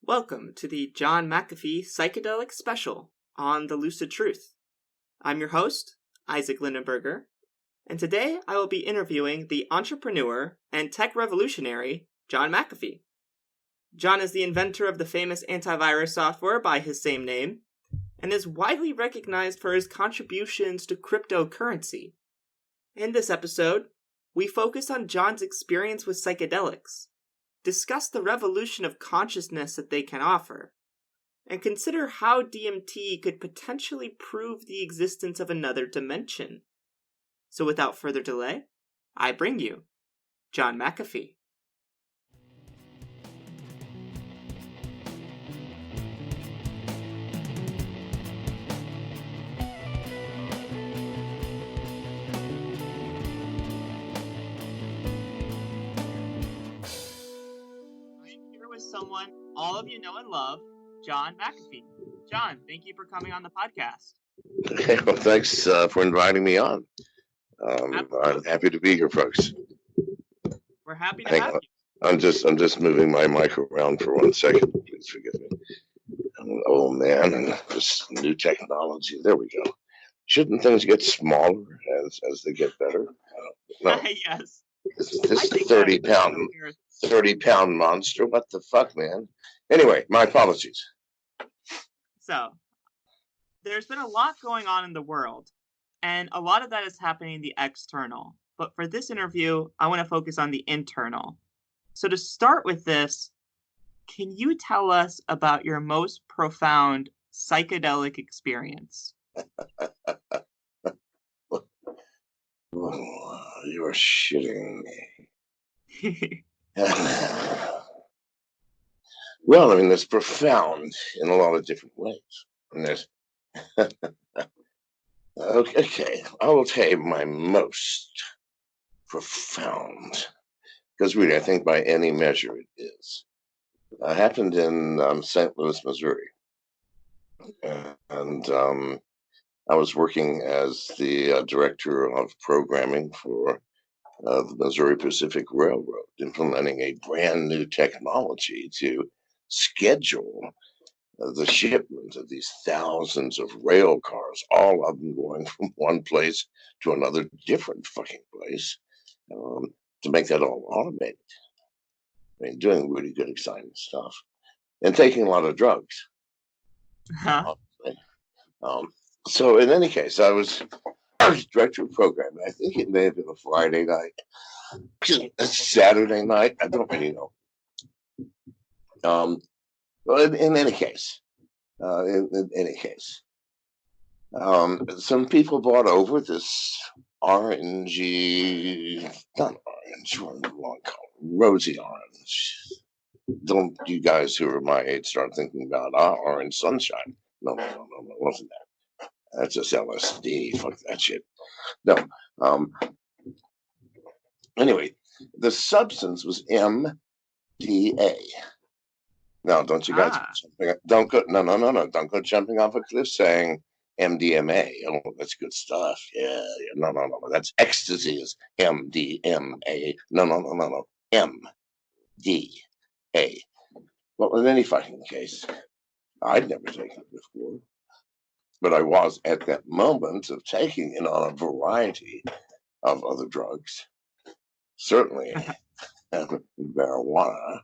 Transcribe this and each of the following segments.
Welcome to the John McAfee Psychedelic Special on the Lucid Truth. I'm your host, Isaac Lindenberger, and today I will be interviewing the entrepreneur and tech revolutionary, John McAfee. John is the inventor of the famous antivirus software by his same name, and is widely recognized for his contributions to cryptocurrency. In this episode, we focus on John's experience with psychedelics, discuss the revolution of consciousness that they can offer, and consider how DMT could potentially prove the existence of another dimension. So without further delay, I bring you John McAfee. Someone all of you know and love, John McAfee. John, thank you for coming on the podcast. Okay, well, thanks for inviting me on. I'm happy to be here, folks. We're happy to have you. I'm just moving my mic around for 1 second. Please forgive me. I'm an old man, and this new technology. There we go. Shouldn't things get smaller as they get better? No. Yes. This 30-pound monster. What the fuck, man? Anyway, my apologies. So, there's been a lot going on in the world, and a lot of that is happening in the external. But for this interview, I want to focus on the internal. So to start with this, can you tell us about your most profound psychedelic experience? Oh, you are shitting me. Well, I mean, it's profound in a lot of different ways. And there's okay, I will tell you my most profound, because really, I think by any measure it is. It happened in St. Louis, Missouri, and I was working as the director of programming for the Missouri Pacific Railroad, implementing a brand new technology to schedule the shipment of these thousands of rail cars, all of them going from one place to another different fucking place, to make that all automated. I mean, doing really good, exciting stuff, and taking a lot of drugs. So in any case, I was director of programming. I think it may have been a Friday night, a Saturday night. I don't really know. But in any case, some people brought over this orangey, not orange, what do you want to call it? Rosy orange. Don't you guys who are my age start thinking about orange sunshine? No, it wasn't that. That's just LSD. Fuck that shit. No. Anyway, the substance was MDA. Now, don't you guys don't go jumping off a cliff saying MDMA. Oh, that's good stuff. Yeah. No. That's ecstasy is MDMA. No. MDA. Well, in any fucking case, I'd never taken it before, but I was at that moment of taking it on a variety of other drugs. Certainly marijuana.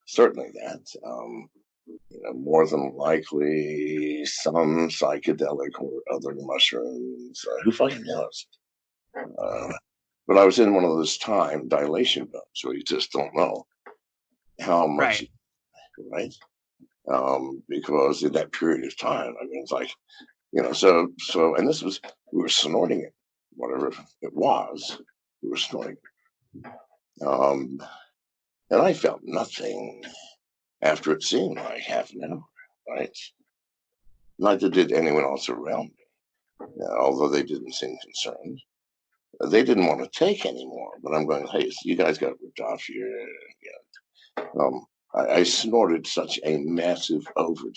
Certainly that. More than likely some psychedelic or other mushrooms. Who fucking knows? But I was in one of those time dilation bombs where you just don't know how much, right? Because in that period of time, I mean, it's like, so, and this was, we were snorting it, whatever it was, we were snorting it. And I felt nothing after it seemed like half an hour, right? Neither did anyone else around me, although they didn't seem concerned. They didn't want to take anymore, but I'm going, hey, you guys got ripped off here. I snorted such a massive overdose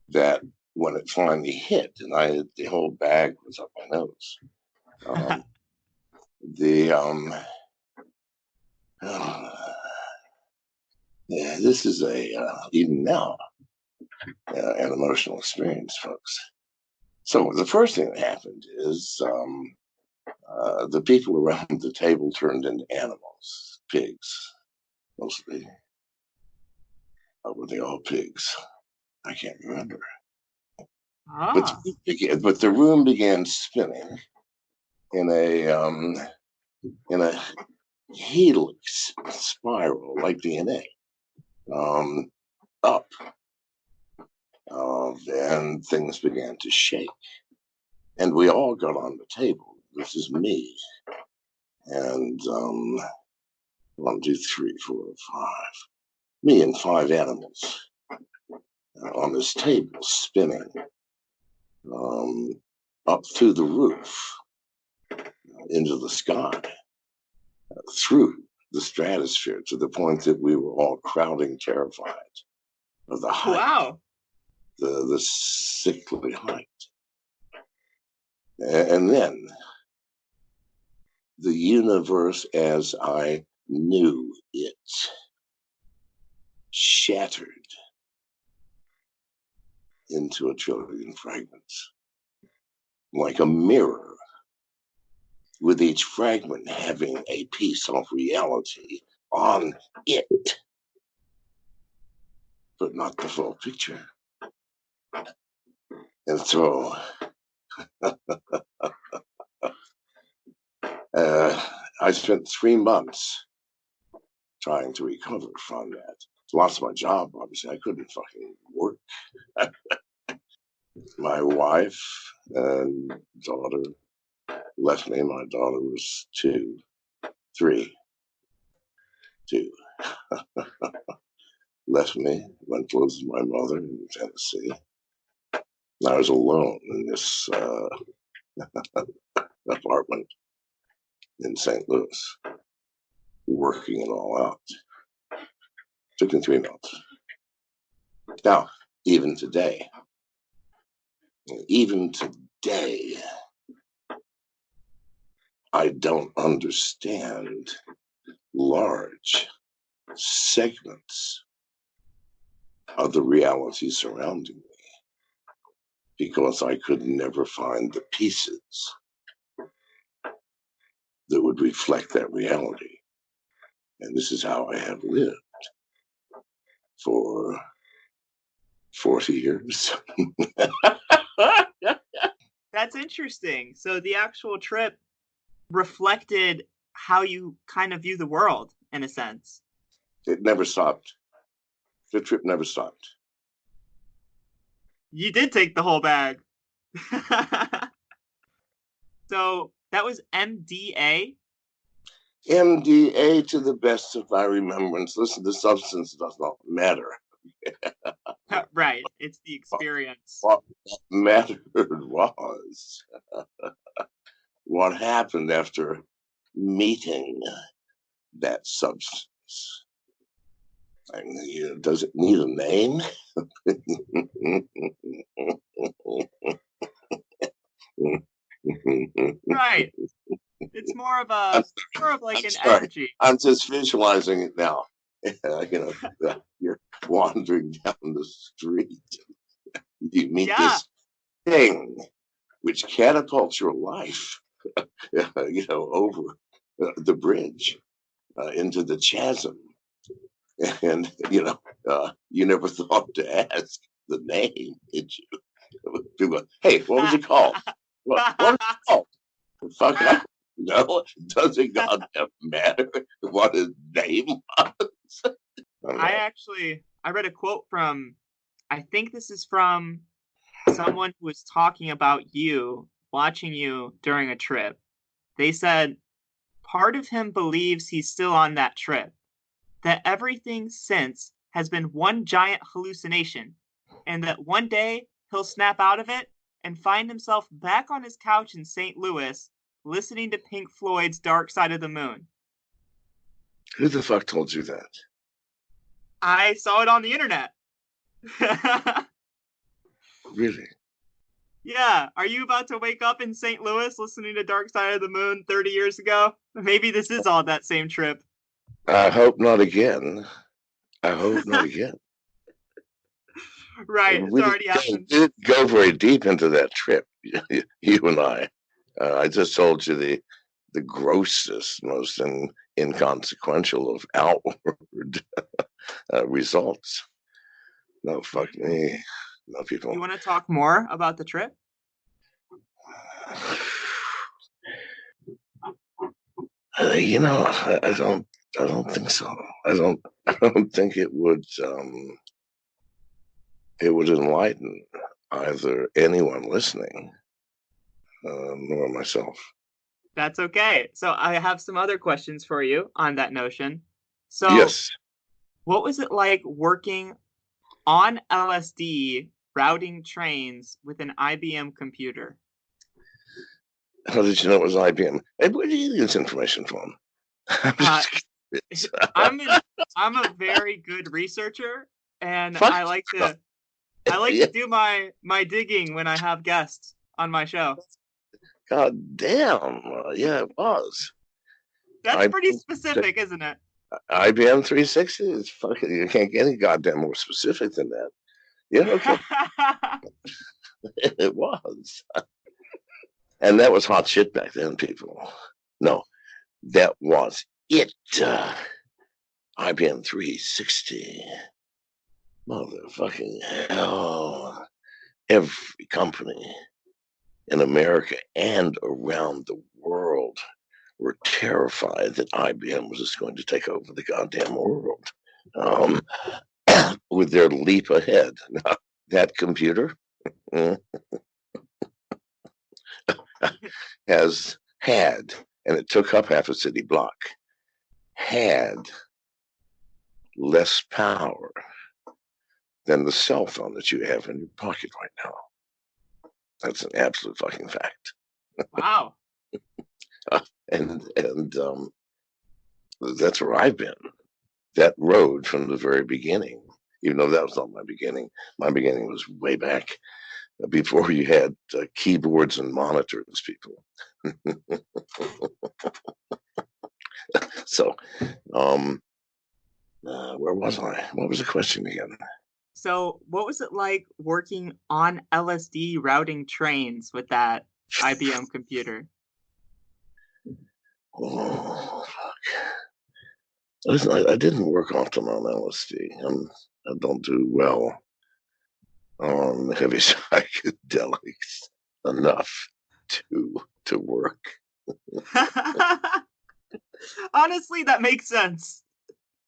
that when it finally hit, and the whole bag was up my nose, Yeah, this is even now, an emotional experience, folks. So the first thing that happened is the people around the table turned into animals, pigs, mostly. Were they all pigs? I can't remember. But Ah. but the room began spinning in a helix spiral like DNA, up, and things began to shake. And we all got on the table. This is me, and 1, 2, 3, 4, 5. Me and 5 animals on this table spinning um, up through the roof into the sky, through the stratosphere to the point that we were all crowding, terrified of the height, Wow. the sickly height. And then the universe as I knew it shattered into a trillion fragments, like a mirror, with each fragment having a piece of reality on it, but not the full picture. And so I spent 3 months trying to recover from that. Lost my job, obviously. I couldn't fucking work. My wife and daughter left me. My daughter was 2, 3, 2. Left me, went to live with my mother in Tennessee. And I was alone in this apartment in St. Louis, working it all out. Took me 3 months. Now, even today, I don't understand large segments of the reality surrounding me because I could never find the pieces that would reflect that reality. And this is how I have lived for 40 years. That's interesting. So the actual trip reflected how you kind of view the world, in a sense. It never stopped. The trip never stopped. You did take the whole bag. So that was MDA? MDA, to the best of my remembrance. Listen, the substance does not matter. Right. It's the experience. What mattered was what happened after meeting that substance. I mean, does it need a name? Right. It's more of like an Sorry. energy. I'm just visualizing it now. You're wandering down the street. You meet this thing which catapults your life, over the bridge into the chasm. And, you never thought to ask the name, did you? People go, hey, what was it called? What was it called? Fuck, I don't know. Doesn't goddamn matter what his name was. I read a quote from, I think this is from someone who was talking about you, watching you during a trip. They said, part of him believes he's still on that trip, that everything since has been one giant hallucination, and that one day he'll snap out of it and find himself back on his couch in St. Louis listening to Pink Floyd's Dark Side of the Moon. Who the fuck told you that? I saw it on the internet. Really? Yeah. Are you about to wake up in St. Louis listening to Dark Side of the Moon 30 years ago? Maybe this is all that same trip. I hope not again. I hope not again. Right, it's We already happened. didn't go very deep into that trip, you and I. I just told you the grossest, most inconsequential of outward results. No, fuck me. No, people. You want to talk more about the trip? I don't think so. I don't think it would enlighten either anyone listening nor myself. That's okay. So I have some other questions for you on that notion. So, Yes. what was it like working on LSD routing trains with an IBM computer? How did you know it was IBM? Hey, where do you get this information from? I'm Uh, just curious. I'm a very good researcher, and Fuck. I like Yeah. to do my digging when I have guests on my show. God damn. Yeah, it was. That's pretty IBM, specific, isn't it? IBM 360 is fucking, you can't get any goddamn more specific than that. Yeah, okay. It was. And that was hot shit back then, people. No, that was it. IBM 360. Motherfucking hell. Every company in America and around the world were terrified that IBM was just going to take over the goddamn world um, with their leap ahead. Now, that computer has had, and it took up half a city block, had less power than the cell phone that you have in your pocket right now. That's an absolute fucking fact. Wow. And that's where I've been. That road from the very beginning, even though that was not my beginning. My beginning was way back before you had keyboards and monitors, people. So, where was I? What was the question again? So, what was it like working on LSD routing trains with that IBM computer? Oh, fuck. Listen, I didn't work often on LSD. I don't do well on heavy psychedelics enough to work. Honestly, that makes sense.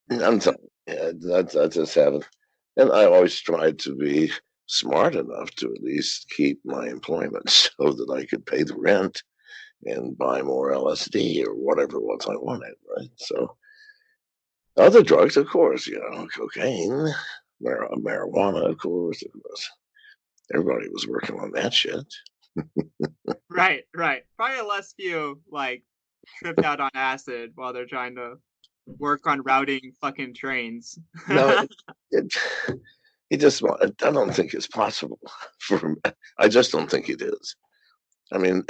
I'm telling you, I just haven't. And I always tried to be smart enough to at least keep my employment so that I could pay the rent and buy more LSD or whatever it was I wanted, right? So other drugs, of course, cocaine, marijuana, of course. Everybody was working on that shit. Right, right. Probably less few like tripped out on acid while they're trying to work on routing fucking trains. No, it, it just, I don't think it's possible for me. I just don't think it is. I mean,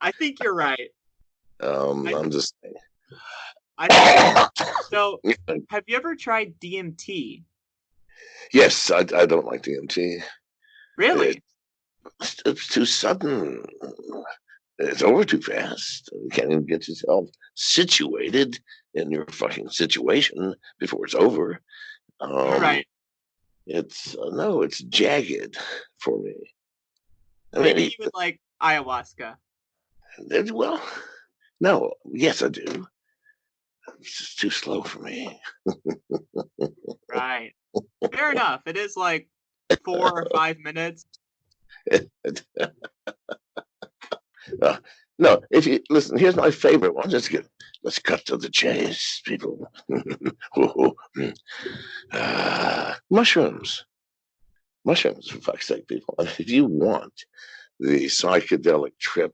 I think you're right. I'm just saying. I think so. Have you ever tried DMT? Yes, I don't like DMT. Really? It's too sudden. It's over too fast. You can't even get yourself situated in your fucking situation before it's over. Right. It's no, it's jagged for me. I Maybe mean, you would like ayahuasca. well, no, yes, I do. It's just too slow for me. Right. Fair enough. It is like 4 or 5 minutes. No, if you listen, here's my favorite one. Let's cut to the chase, people. Mushrooms, for fuck's sake, people. If you want the psychedelic trip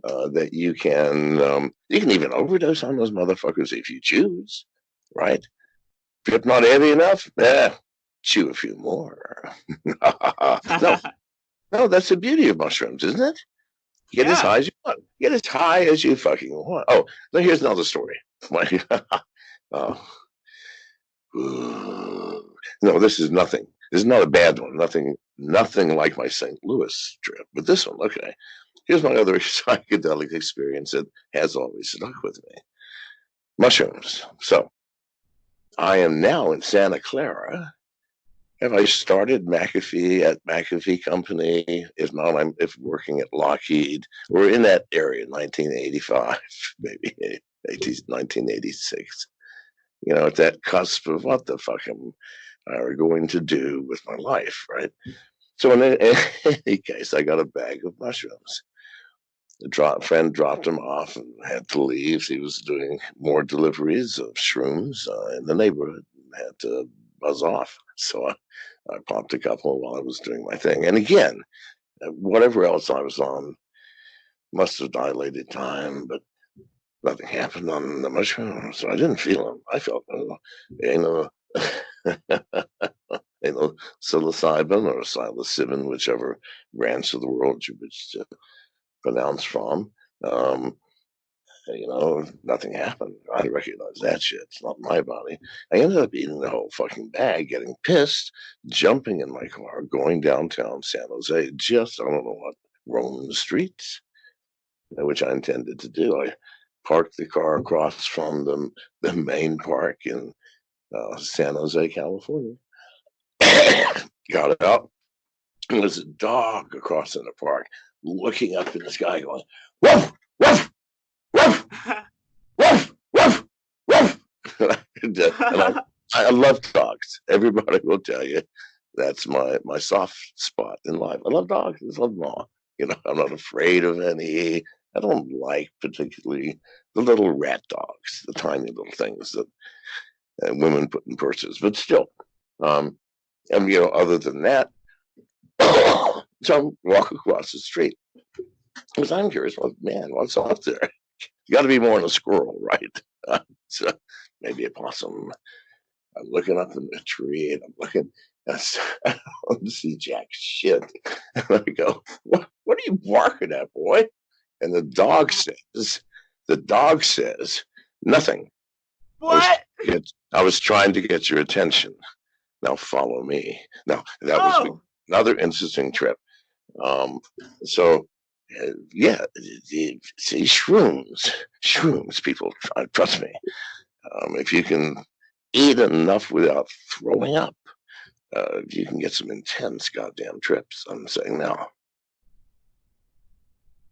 that you can even overdose on those motherfuckers if you choose, right? If it's not heavy enough, chew a few more. No, no, that's the beauty of mushrooms, isn't it? Get as Yeah. high as you want. Get as high as you fucking want. Oh, now here's another story. Uh, no, this is nothing. This is not a bad one. Nothing like my St. Louis trip. But this one, okay. Here's my other psychedelic experience that has always stuck with me. Mushrooms. So I am now in Santa Clara. Have I started McAfee at McAfee Company? If not, I'm working at Lockheed. We're in that area, 1985, maybe 1986. At that cusp of what the fuck am I going to do with my life, right? So in any case, I got a bag of mushrooms. A friend dropped him off and had to leave. He was doing more deliveries of shrooms in the neighborhood and had to buzz off. So I popped a couple while I was doing my thing. And again, whatever else I was on must have dilated time, but nothing happened on the mushrooms. So I didn't feel them. I felt, psilocybin or psilocybin, whichever branch of the world you wish to pronounce from. Nothing happened. I recognize that shit. It's not my body. I ended up eating the whole fucking bag, getting pissed, jumping in my car, going downtown San Jose, I don't know what, roaming the streets, which I intended to do. I parked the car across from the main park in San Jose, California. Got out. And there's a dog across in the park looking up in the sky going, woof, woof, woof, woof, woof, woof. and I love dogs. Everybody will tell you that's my soft spot in life. I love dogs. I love them all. I'm not afraid of any. I don't like particularly the little rat dogs, the tiny little things that women put in purses. But still, and other than that, so I walk across the street because I'm curious. Well, man, what's up there? You got to be more than a squirrel, right? So maybe a possum. I'm looking up in the tree and I'm looking. I don't see jack shit. And I go, what are you barking at, boy? And the dog says, nothing. What? I was trying to get your attention. Now follow me. Now that was another interesting trip. Yeah, see, shrooms, people, trust me. If you can eat enough without throwing up, you can get some intense goddamn trips. I'm saying now.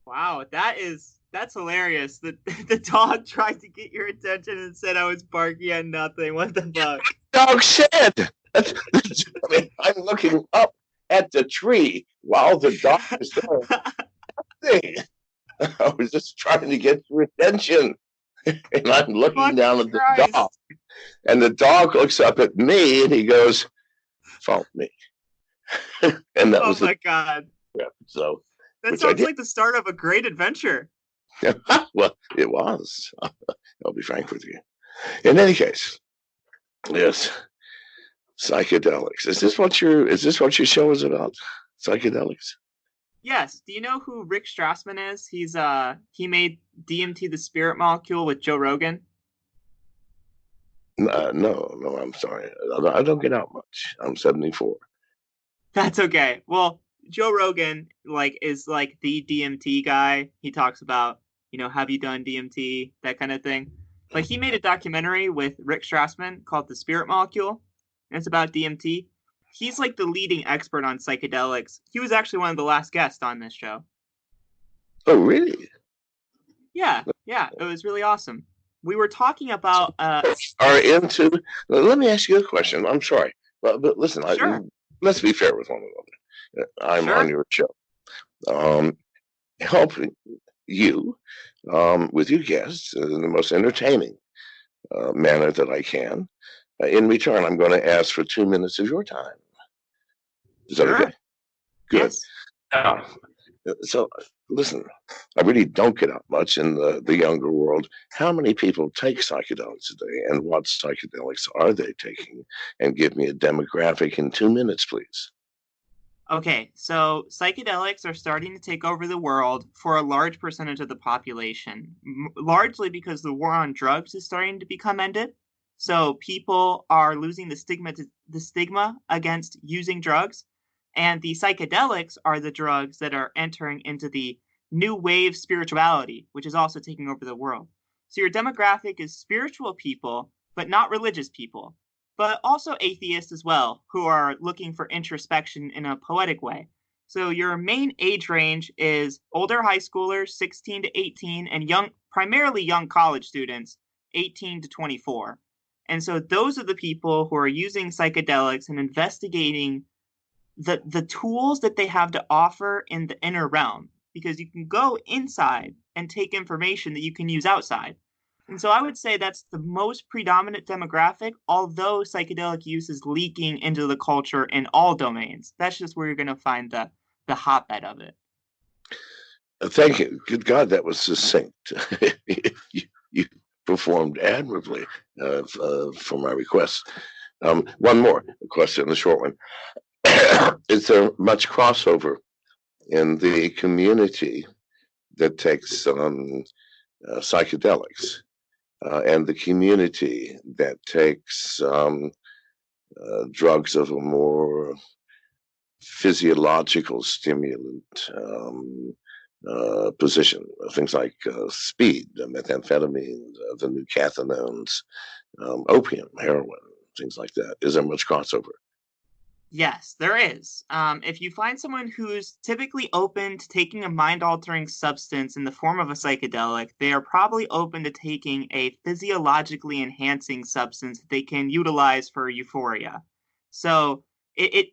Wow, that's hilarious. The dog tried to get your attention and said I was barking at nothing. What the fuck? Dog said. I'm looking up at the tree while the dog is doing nothing. I was just trying to get your attention. And I'm looking down at the dog. And the dog looks up at me and he goes, follow me. And that was my God. Trip. So that sounds like the start of a great adventure. Well, it was. I'll be frank with you. In any case, yes. Psychedelics. Is this what your show is about? Psychedelics? Yes. Do you know who Rick Strassman is? He made DMT, the spirit molecule, with Joe Rogan. No, I'm sorry. I don't get out much. I'm 74. That's okay. Well, Joe Rogan is the DMT guy. He talks about, have you done DMT, that kind of thing. He made a documentary with Rick Strassman called The Spirit Molecule. And it's about DMT. He's the leading expert on psychedelics. He was actually one of the last guests on this show. Oh, really? Yeah. It was really awesome. We were talking about let me ask you a question. I'm sorry. But listen, sure. Let's be fair with one another. I'm on your show. Helping you with your guests in the most entertaining manner that I can. In return, I'm going to ask for 2 minutes of your time. Is that okay? Good. Yes. So, listen, I really don't get out much in the younger world. How many people take psychedelics a day, and what psychedelics are they taking? And give me a demographic in 2 minutes, please. Okay, so psychedelics are starting to take over the world for a large percentage of the population, largely because the war on drugs is starting to become ended. So people are losing the stigma against using drugs, and the psychedelics are the drugs that are entering into the new wave spirituality, which is also taking over the world. So your demographic is spiritual people, but not religious people, but also atheists as well, who are looking for introspection in a poetic way. So your main age range is older high schoolers, 16 to 18, and primarily young college students, 18 to 24. And so those are the people who are using psychedelics and investigating the tools that they have to offer in the inner realm, because you can go inside and take information that you can use outside. And so I would say that's the most predominant demographic, although psychedelic use is leaking into the culture in all domains. That's just where you're going to find the hotbed of it. Thank you. Good God, that was succinct. You performed admirably for my request. One more question, a short one. Is there much crossover in the community that takes psychedelics and the community that takes drugs of a more physiological stimulant position, things like speed, methamphetamine, the new cathinones, opium, heroin, things like that? Is there much crossover? Yes, there is. If you find someone who's typically open to taking a mind-altering substance in the form of a psychedelic, they are probably open to taking a physiologically enhancing substance that they can utilize for euphoria. So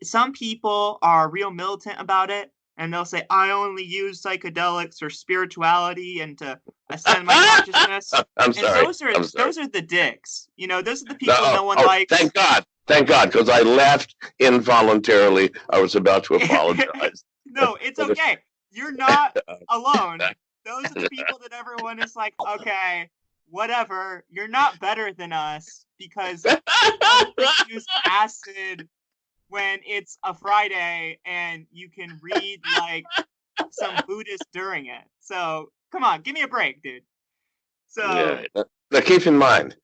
some people are real militant about it, and they'll say, I only use psychedelics for spirituality and to ascend my consciousness. I'm sorry. Those are the dicks. Those are the No, people no one likes. Thank God. Thank God, because I laughed involuntarily. I was about to apologize. No, it's okay. You're not alone. Those are the people that everyone is like, okay, whatever. You're not better than us because you don't use acid when it's a Friday and you can read like some Buddhist during it. So come on, give me a break, dude. So yeah. Now keep in mind,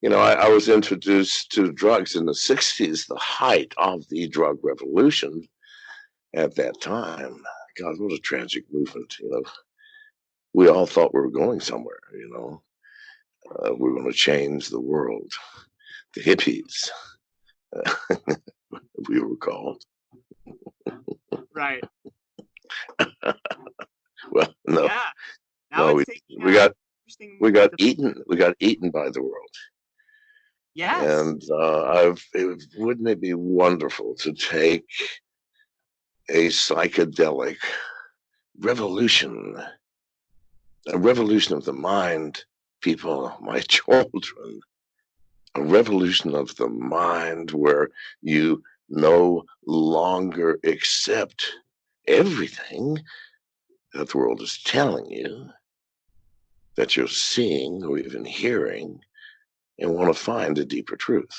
I was introduced to drugs in the 60s, the height of the drug revolution at that time. God, what a tragic movement. We all thought we were going somewhere, we were going to change the world. The hippies, we were called. right. Well, no. Yeah. Now No, we got eaten. We got eaten by the world. Yes. And wouldn't it be wonderful to take a psychedelic revolution, a revolution of the mind, people, my children, a revolution of the mind where you no longer accept everything that the world is telling you, that you're seeing or even hearing, and want to find a deeper truth.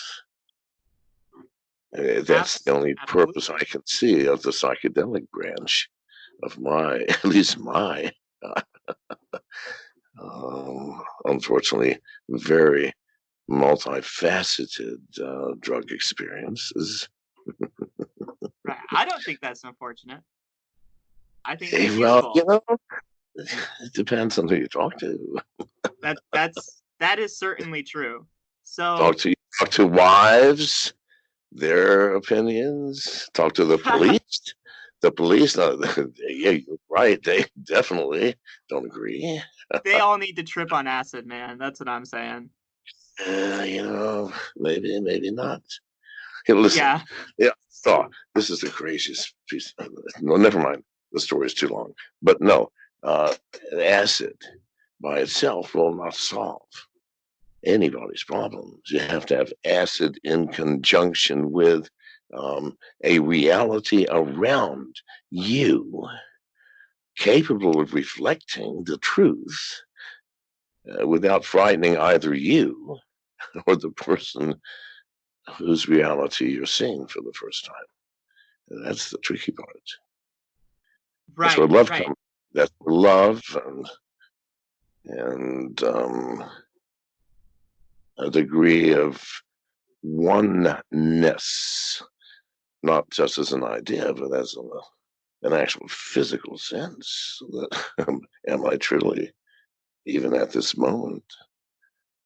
That's the only purpose I can see of the psychedelic branch of at least my, unfortunately, very multifaceted drug experiences. Right. I don't think that's unfortunate. I think that's well, useful. It depends on who you talk to. that is certainly true. So talk to wives, their opinions. Talk to the police. The police, yeah, you're right. They definitely don't agree. They all need to trip on acid, man. That's what I'm saying. Maybe not. Hey, listen. Yeah. Oh, this is the craziest piece. No, never mind. The story is too long. But no, acid by itself will not solve anybody's problems. You have to have acid in conjunction with a reality around you capable of reflecting the truth without frightening either you or the person whose reality you're seeing for the first time. And that's the tricky part. Right. That's where love comes. That's where love and a degree of oneness, not just as an idea, but as an actual physical sense. That am I truly, even at this moment,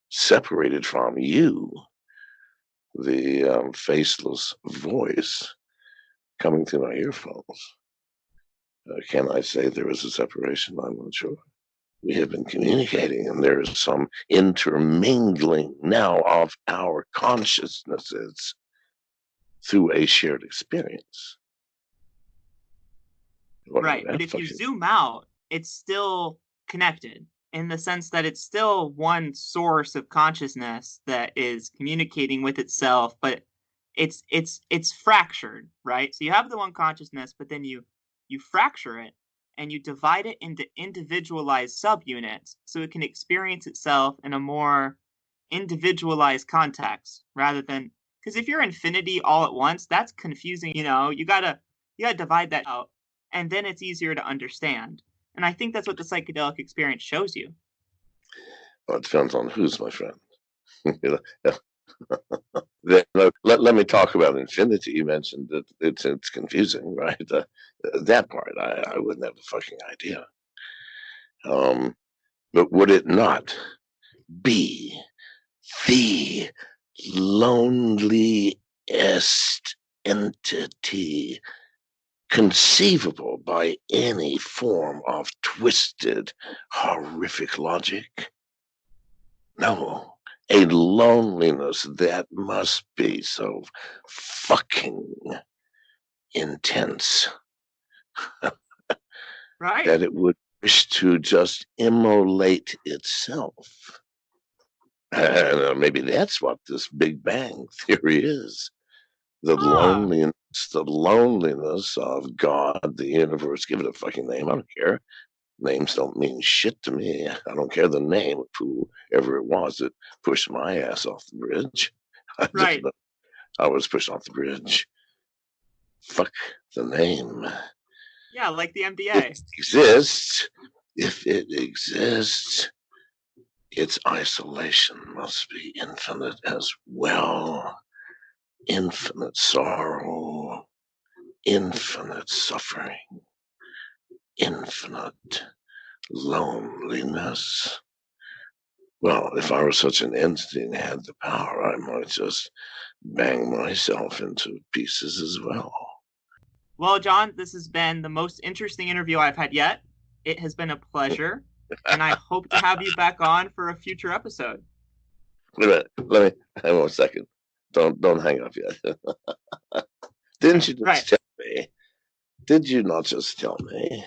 separated from you, the faceless voice coming through my earphones? Can I say there is a separation? I'm not sure. We have been communicating, and there is some intermingling now of our consciousnesses through a shared experience. Right, but if you zoom out, it's still connected in the sense that it's still one source of consciousness that is communicating with itself, but it's fractured, right? So you have the one consciousness, but then you fracture it and you divide it into individualized subunits so it can experience itself in a more individualized context rather than, because if you're infinity all at once, that's confusing. You gotta divide that out, and then it's easier to understand. And I think that's what the psychedelic experience shows you. Well, it depends on who's my friend. Let me talk about infinity. You mentioned that it's confusing, right? That part, I wouldn't have a fucking idea. But would it not be the loneliest entity conceivable by any form of twisted, horrific logic? No, a loneliness that must be so fucking intense Right. that it would wish to just immolate itself. Maybe that's what this Big Bang theory is. The loneliness of God, the universe. Give it a fucking name. I don't care. Names don't mean shit to me. I don't care the name of whoever it was that pushed my ass off the bridge. Right. I was pushed off the bridge. Fuck the name. Yeah, like the MDA. If it exists, its isolation must be infinite as well. Infinite sorrow, infinite suffering, infinite loneliness. Well, if I were such an entity and had the power, I might just bang myself into pieces as well. Well, John, this has been the most interesting interview I've had yet. It has been a pleasure, and I hope to have you back on for a future episode. Wait a minute. Let me hang on a second. Don't hang up yet. Didn't you just tell me? Did you not just tell me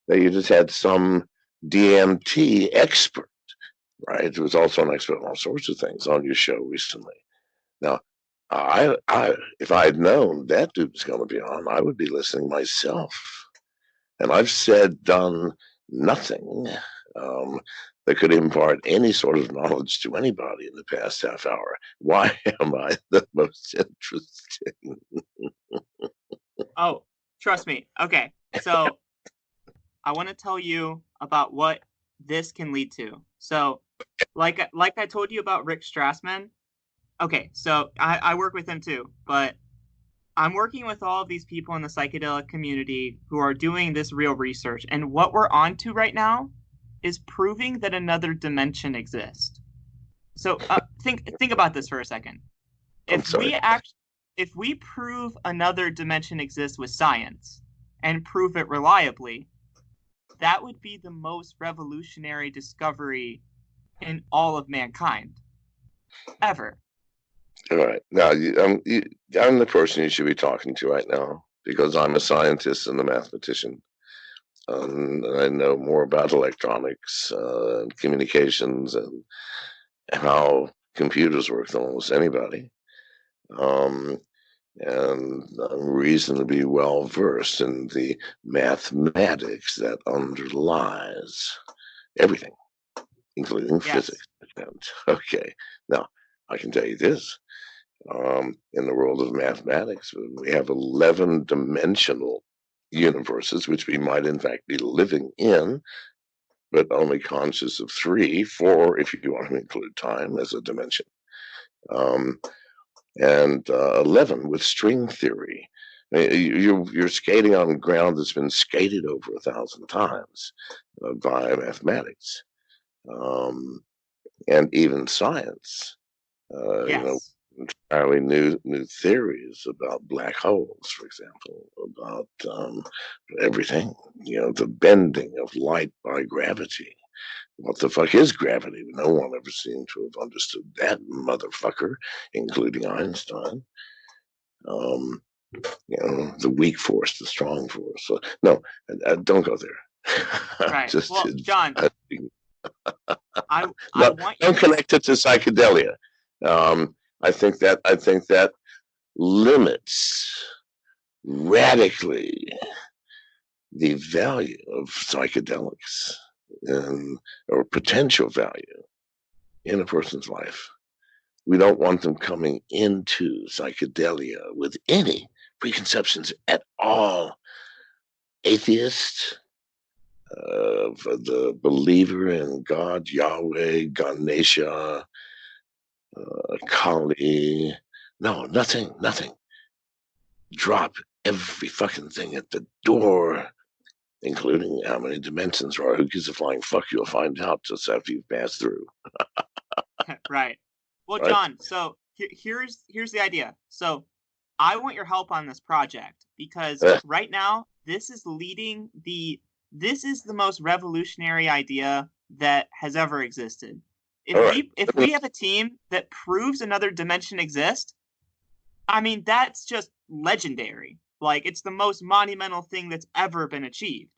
that you just had some DMT expert, right? Who was also an expert on all sorts of things on your show recently. Now, if I had known that dude was going to be on, I would be listening myself. And I've done nothing that could impart any sort of knowledge to anybody in the past half hour. Why am I the most interesting? Oh, trust me. Okay, so I want to tell you about what this can lead to. So, like I told you about Rick Strassman. Okay, so I work with him too, but I'm working with all of these people in the psychedelic community who are doing this real research. And what we're on to right now is proving that another dimension exists. So think about this for a second. If we prove another dimension exists with science and prove it reliably, that would be the most revolutionary discovery in all of mankind ever. All right. Now, I'm the person you should be talking to right now because I'm a scientist and a mathematician. And I know more about electronics and communications and how computers work than almost anybody. And I'm reasonably well versed in the mathematics that underlies everything, including physics. Okay. Now, I can tell you this. In the world of mathematics, we have 11-dimensional universes, which we might in fact be living in, but only conscious of 3, 4, if you want to include time as a dimension, um, and 11 with string theory. You're skating on ground that's been skated over 1,000 times by mathematics, and even science. Yes. Entirely new theories about black holes, for example, about everything. The bending of light by gravity. What the fuck is gravity? No one ever seemed to have understood that motherfucker, including Einstein. Um, the weak force, the strong force. So, no, don't go there. Right. Just Well, John, I no, want you don't to. connect it to psychedelia. I think that limits radically the value of psychedelics and or potential value in a person's life. We don't want them coming into psychedelia with any preconceptions at all. Atheist, the believer in God, Yahweh, Ganesha, Kali. No, nothing. Drop every fucking thing at the door, including how many dimensions are. Who gives a flying fuck? You'll find out just after you've passed through. Right. Well, Right? John, so here's the idea. So I want your help on this project because Uh, right now this is the most revolutionary idea that has ever existed. all right. If we have a team that proves another dimension exists, I mean that's just legendary. Like it's the most monumental thing that's ever been achieved.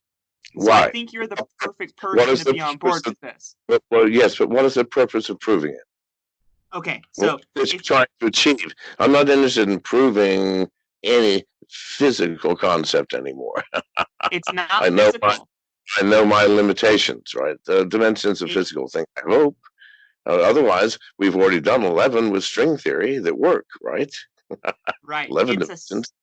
So I Why? think you're the perfect What person is to the be on purpose board of? with this. Well, yes, but what is the purpose of proving it? Okay, What so is if trying to achieve? I'm not interested in proving any physical concept anymore. it's not I know my physical, I know my limitations. Right, the dimensions of it physical thing. I hope. Otherwise, we've already done 11 with string theory that work. Right, right. 11 dimensions.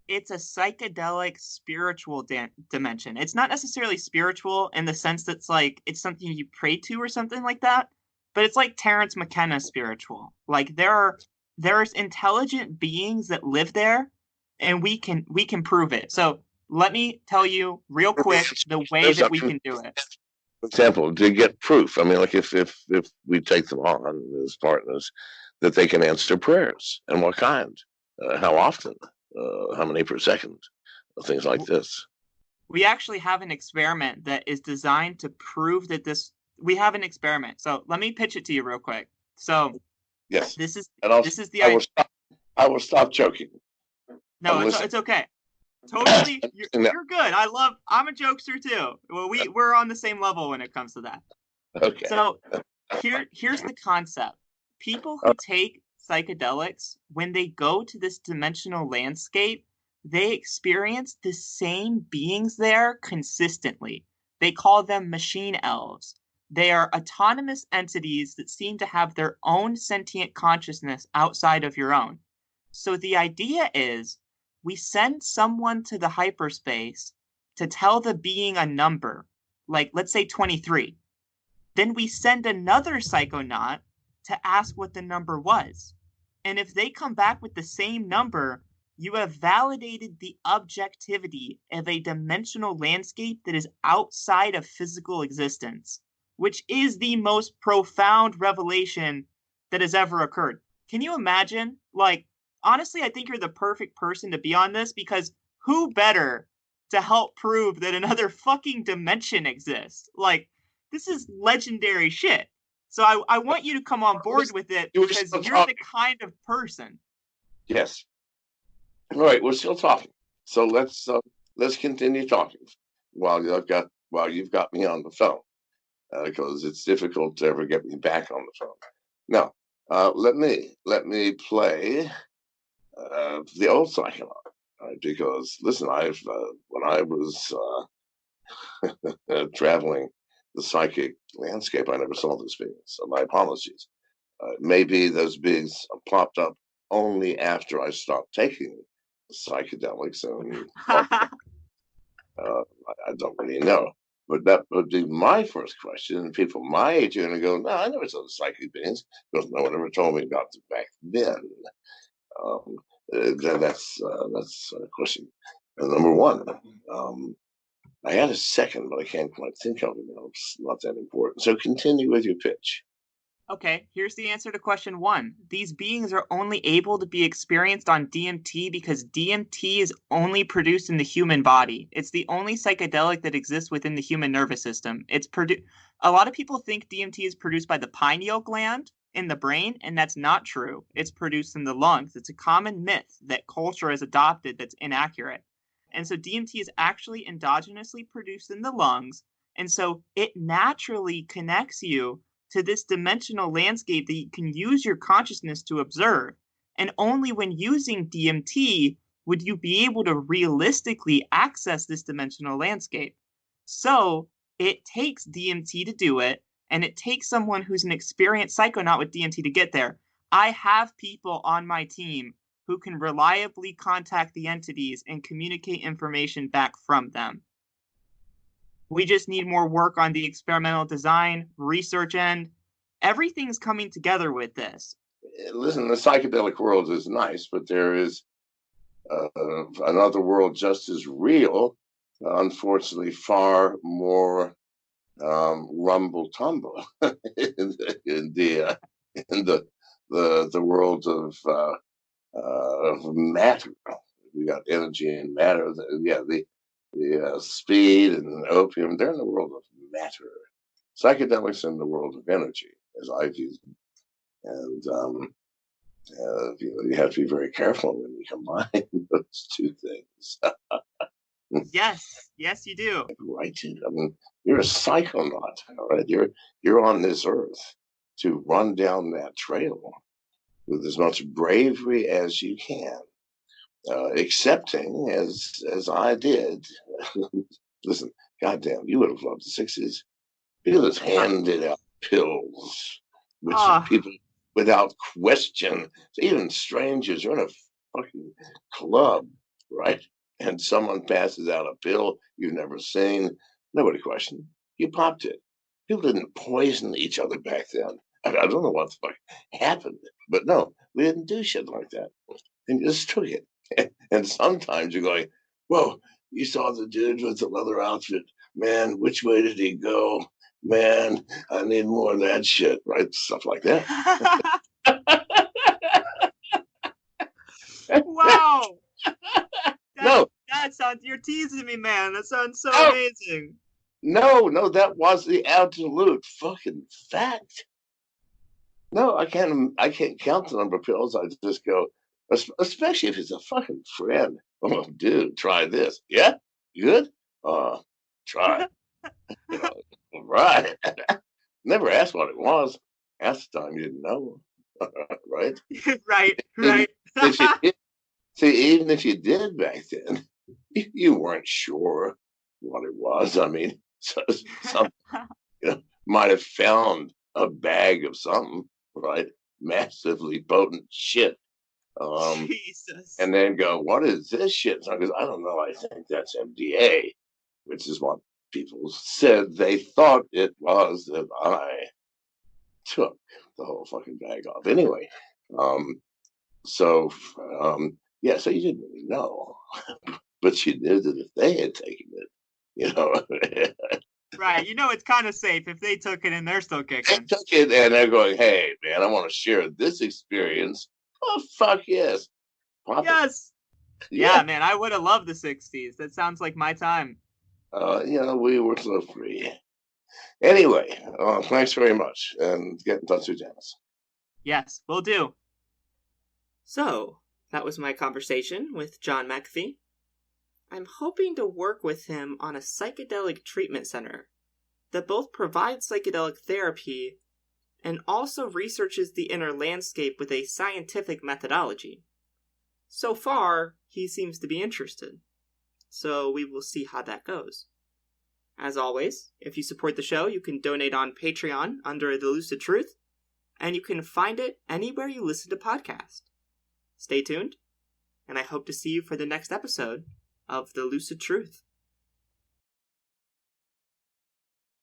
It's a psychedelic spiritual dimension. It's not necessarily spiritual in the sense that it's something you pray to or something like that, but it's like Terence McKenna spiritual. Like there's intelligent beings that live there, and we can prove it. So let me tell you real quick the way There's that we something. can do it. For example, to get proof. I mean, like if we take them on as partners, that they can answer prayers and what kind, how often, how many per second, things like this. We actually have an experiment that is designed to prove that this. We have an experiment. So let me pitch it to you real quick. So Yes, this is and this is the I will idea. stop. I will stop joking. No, I'm listening. it's okay. Totally, I'm listening now. you're good. I'm a jokester too. Well, we're on the same level when it comes to that. Okay. So here's the concept. People Uh, who take psychedelics, when they go to this dimensional landscape, they experience the same beings there consistently. They call them machine elves. They are autonomous entities that seem to have their own sentient consciousness outside of your own. So the idea is we send someone to the hyperspace to tell the being a number, like let's say 23. Then we send another psychonaut to ask what the number was. And if they come back with the same number, you have validated the objectivity of a dimensional landscape that is outside of physical existence, which is the most profound revelation that has ever occurred. Can you imagine? Like, honestly, I think you're the perfect person to be on this because who better to help prove that another fucking dimension exists? Like, this is legendary shit. So I want you to come on board with it you were because still you're the talking. kind of person. Yes. All right. We're still talking. So let's continue talking while you've got me on the phone, because it's difficult to ever get me back on the phone. Now, let me play the old psychonaut, right? Because listen, I've when I was traveling the psychic landscape, I never saw those beings. So my apologies. Maybe those beings plopped up only after I stopped taking psychedelics, and I don't really know. But that would be my first question. And people my age are going to go, no, I never saw the psychic beings because no one ever told me about it back then. Um, that's question number one. I had a second, but I can't quite think of it now. It's not that important. So continue with your pitch. Okay, here's the answer to question 1. These beings are only able to be experienced on DMT because DMT is only produced in the human body. It's the only psychedelic that exists within the human nervous system. A lot of people think DMT is produced by the pineal gland in the brain, and that's not true. It's produced in the lungs. It's a common myth that culture has adopted that's inaccurate. And so DMT is actually endogenously produced in the lungs, and so it naturally connects you to this dimensional landscape that you can use your consciousness to observe. And only when using DMT would you be able to realistically access this dimensional landscape. So it takes DMT to do it, and it takes someone who's an experienced psychonaut with DMT to get there. I have people on my team who can reliably contact the entities and communicate information back from them. We just need more work on the experimental design, research end. Everything's coming together with this. Listen, the psychedelic world is nice, but there is another world just as real, unfortunately, far more rumble tumble in the world of matter. We got energy and matter. The speed and opium, they're in the world of matter. Psychedelics in the world of energy, as I view them. And you have to be very careful when you combine those two things. Yes, you do. Right? I mean, you're a psychonaut, all right? You're on this earth to run down that trail with as much bravery as you can, accepting as I did. Listen, goddamn, you would have loved the '60s. People just handed out pills, which people, without question, even strangers, you're in a fucking club, right? And someone passes out a pill you've never seen. Nobody questioned. You popped it. People didn't poison each other back then. I don't know what the fuck happened, but no, we didn't do shit like that. And you just took it. And sometimes you're going, whoa, you saw the dude with the leather outfit. Man, which way did he go? Man, I need more of that shit, right? Stuff like that. Wow. No. That sounds, you're teasing me, man. That sounds so amazing. No, that was the absolute fucking fact. No, I can't count the number of pills. I just go, especially if it's a fucking friend. Oh, dude, try this. Yeah, good. Try. You know, right. Never asked what it was. Half the time you didn't know. Right? Right. Even if you did back then, you weren't sure what it was. I mean, some might have found a bag of something, right? Massively potent shit. Jesus. And then go, what is this shit? So because I don't know, I think that's MDA, which is what people said they thought it was that I took the whole fucking bag off. Anyway, so you didn't really know, but you knew that if they had taken it, you know. Right, it's kind of safe if they took it and they're still kicking. They took it and they're going, hey, man, I want to share this experience. Oh, fuck yes. Yes. Yeah, man, I would have loved the '60s. That sounds like my time. We were so free. Anyway, thanks very much, and get in touch with Janice. Yes, will do. So, that was my conversation with John McAfee. I'm hoping to work with him on a psychedelic treatment center that both provides psychedelic therapy and also researches the inner landscape with a scientific methodology. So far, he seems to be interested. So we will see how that goes. As always, if you support the show, you can donate on Patreon under The Lucid Truth, and you can find it anywhere you listen to podcasts. Stay tuned, and I hope to see you for the next episode of The Lucid Truth.